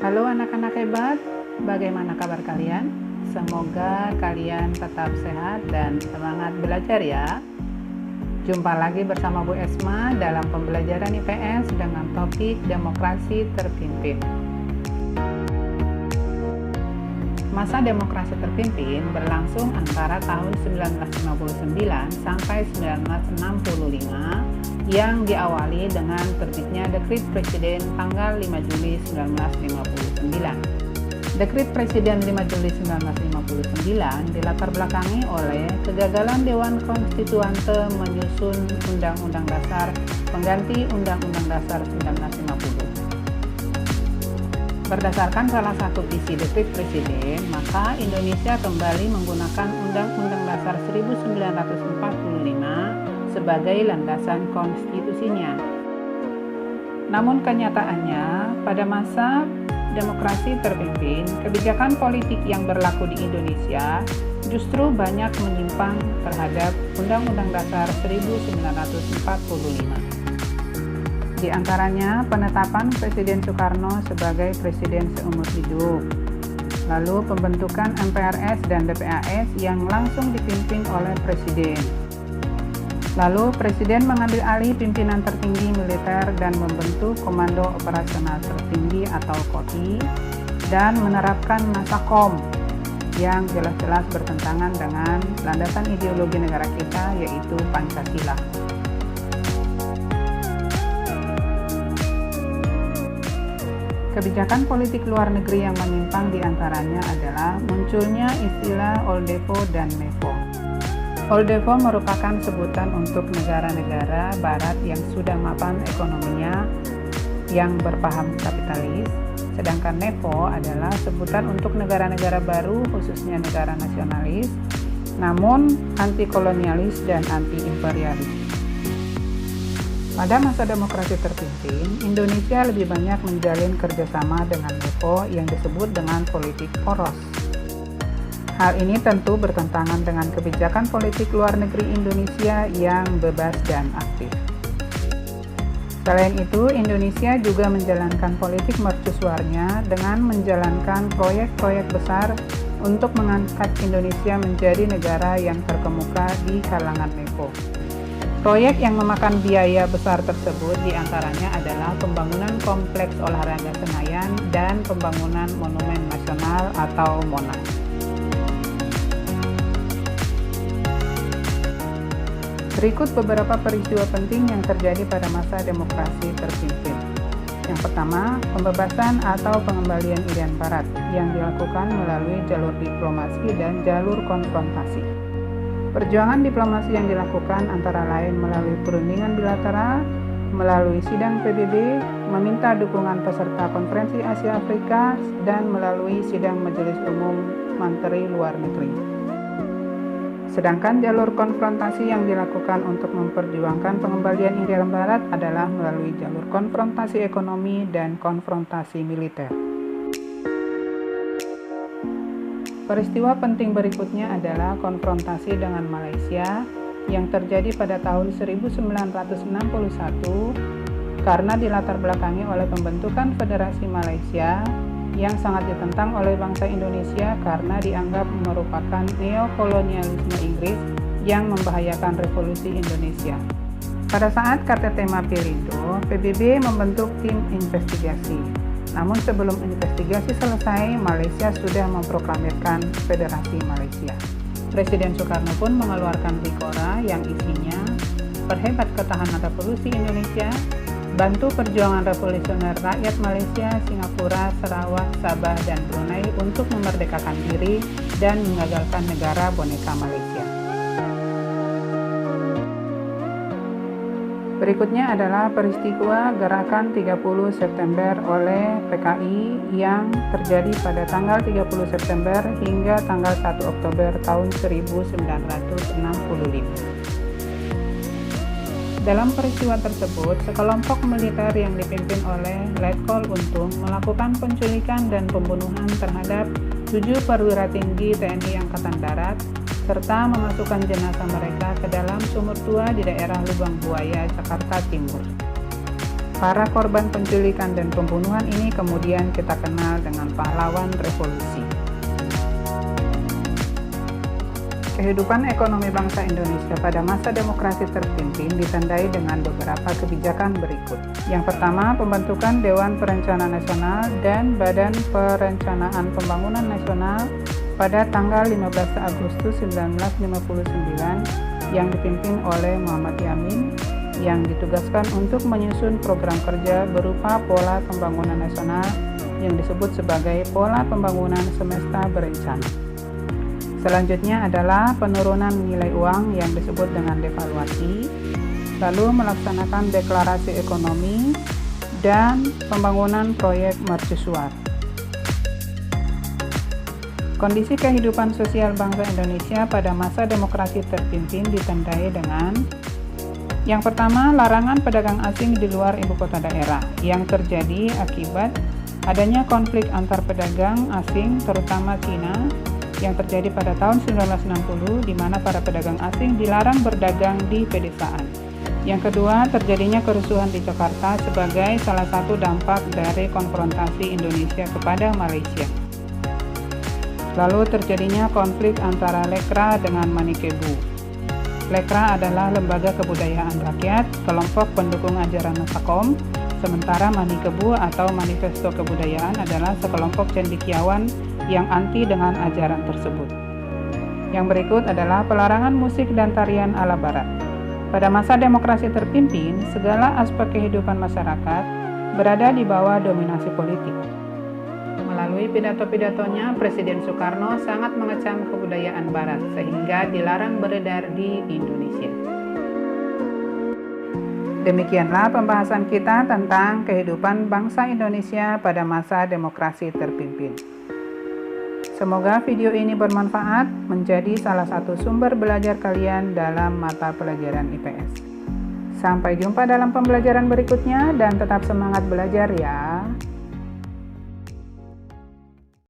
Halo anak-anak hebat, bagaimana kabar kalian? Semoga kalian tetap sehat dan semangat belajar ya. Jumpa lagi bersama Bu Esma dalam pembelajaran IPS dengan topik demokrasi terpimpin. Masa demokrasi terpimpin berlangsung antara tahun 1959 sampai 1965 yang diawali dengan terbitnya Dekrit Presiden tanggal 5 Juli 1959. Dekrit Presiden 5 Juli 1959 dilatar belakangi oleh kegagalan Dewan Konstituante menyusun Undang-Undang Dasar pengganti Undang-Undang Dasar 1950. Berdasarkan salah satu isi Dekrit Presiden, maka Indonesia kembali menggunakan Undang-Undang Dasar 1945 sebagai landasan konstitusinya. Namun kenyataannya, pada masa demokrasi terpimpin, kebijakan politik yang berlaku di Indonesia justru banyak menyimpang terhadap Undang-Undang Dasar 1945. Di antaranya penetapan Presiden Soekarno sebagai presiden seumur hidup, lalu pembentukan MPRS dan DPAS yang langsung dipimpin oleh Presiden. Lalu Presiden mengambil alih pimpinan tertinggi militer dan membentuk Komando Operasional Tertinggi atau KOTI dan menerapkan Masakom yang jelas-jelas bertentangan dengan landasan ideologi negara kita yaitu Pancasila. Kebijakan politik luar negeri yang menyimpang diantaranya adalah munculnya istilah Oldepo dan Nepo. Oldepo merupakan sebutan untuk negara-negara barat yang sudah mapan ekonominya yang berpaham kapitalis, sedangkan Nepo adalah sebutan untuk negara-negara baru khususnya negara nasionalis, namun anti-kolonialis dan anti-imperialis. Pada masa demokrasi terpimpin, Indonesia lebih banyak menjalin kerjasama dengan Nepo yang disebut dengan politik poros. Hal ini tentu bertentangan dengan kebijakan politik luar negeri Indonesia yang bebas dan aktif. Selain itu, Indonesia juga menjalankan politik mercusuarnya dengan menjalankan proyek-proyek besar untuk mengangkat Indonesia menjadi negara yang terkemuka di kalangan Nepo. Proyek yang memakan biaya besar tersebut diantaranya adalah pembangunan Kompleks Olahraga Senayan dan pembangunan Monumen Nasional atau Monas. Berikut beberapa peristiwa penting yang terjadi pada masa demokrasi terpimpin. Yang pertama, pembebasan atau pengembalian Irian Barat yang dilakukan melalui jalur diplomasi dan jalur konfrontasi. Perjuangan diplomasi yang dilakukan antara lain melalui perundingan bilateral, melalui sidang PBB, meminta dukungan peserta Konferensi Asia Afrika, dan melalui sidang Majelis Umum Menteri Luar Negeri. Sedangkan jalur konfrontasi yang dilakukan untuk memperjuangkan pengembalian Irian Barat adalah melalui jalur konfrontasi ekonomi dan konfrontasi militer. Peristiwa penting berikutnya adalah konfrontasi dengan Malaysia yang terjadi pada tahun 1961 karena dilatar belakangi oleh pembentukan Federasi Malaysia yang sangat ditentang oleh bangsa Indonesia karena dianggap merupakan neokolonialisme Inggris yang membahayakan revolusi Indonesia. Pada saat KTT Mafindo, PBB membentuk tim investigasi. Namun sebelum investigasi selesai, Malaysia sudah memproklamirkan Federasi Malaysia. Presiden Soekarno pun mengeluarkan Rikora yang isinya perhebat ketahanan revolusi Indonesia, bantu perjuangan revolusioner rakyat Malaysia, Singapura, Sarawak, Sabah, dan Brunei untuk memerdekakan diri dan mengagalkan negara boneka Malaysia. Berikutnya adalah peristiwa Gerakan 30 September oleh PKI yang terjadi pada tanggal 30 September hingga tanggal 1 Oktober tahun 1965. Dalam peristiwa tersebut, sekelompok militer yang dipimpin oleh Letkol Untung melakukan penculikan dan pembunuhan terhadap 7 perwira tinggi TNI Angkatan Darat serta memasukkan jenazah mereka ke dalam sumur tua di daerah Lubang Buaya, Jakarta Timur. Para korban penculikan dan pembunuhan ini kemudian kita kenal dengan pahlawan revolusi. Kehidupan ekonomi bangsa Indonesia pada masa demokrasi terpimpin ditandai dengan beberapa kebijakan berikut. Yang pertama, pembentukan Dewan Perencanaan Nasional dan Badan Perencanaan Pembangunan Nasional pada tanggal 15 Agustus 1959 yang dipimpin oleh Muhammad Yamin, yang ditugaskan untuk menyusun program kerja berupa pola pembangunan nasional yang disebut sebagai pola pembangunan semesta berencana. Selanjutnya adalah penurunan nilai uang yang disebut dengan devaluasi, lalu melaksanakan deklarasi ekonomi, dan pembangunan proyek mercusuar. Kondisi kehidupan sosial bangsa Indonesia pada masa demokrasi terpimpin ditandai dengan yang pertama, larangan pedagang asing di luar ibu kota daerah yang terjadi akibat adanya konflik antar pedagang asing terutama Cina yang terjadi pada tahun 1960 di mana para pedagang asing dilarang berdagang di pedesaan. Yang kedua, terjadinya kerusuhan di Jakarta sebagai salah satu dampak dari konfrontasi Indonesia kepada Malaysia. Lalu terjadinya konflik antara Lekra dengan Manikebu. Lekra adalah lembaga kebudayaan rakyat, kelompok pendukung ajaran Nasakom, sementara Manikebu atau Manifesto Kebudayaan adalah sekelompok cendekiawan yang anti dengan ajaran tersebut. Yang berikut adalah pelarangan musik dan tarian ala barat. Pada masa demokrasi terpimpin, segala aspek kehidupan masyarakat berada di bawah dominasi politik. Melalui pidato-pidatonya, Presiden Soekarno sangat mengecam kebudayaan barat sehingga dilarang beredar di Indonesia. Demikianlah pembahasan kita tentang kehidupan bangsa Indonesia pada masa demokrasi terpimpin. Semoga video ini bermanfaat, menjadi salah satu sumber belajar kalian dalam mata pelajaran IPS. Sampai jumpa dalam pembelajaran berikutnya dan tetap semangat belajar ya.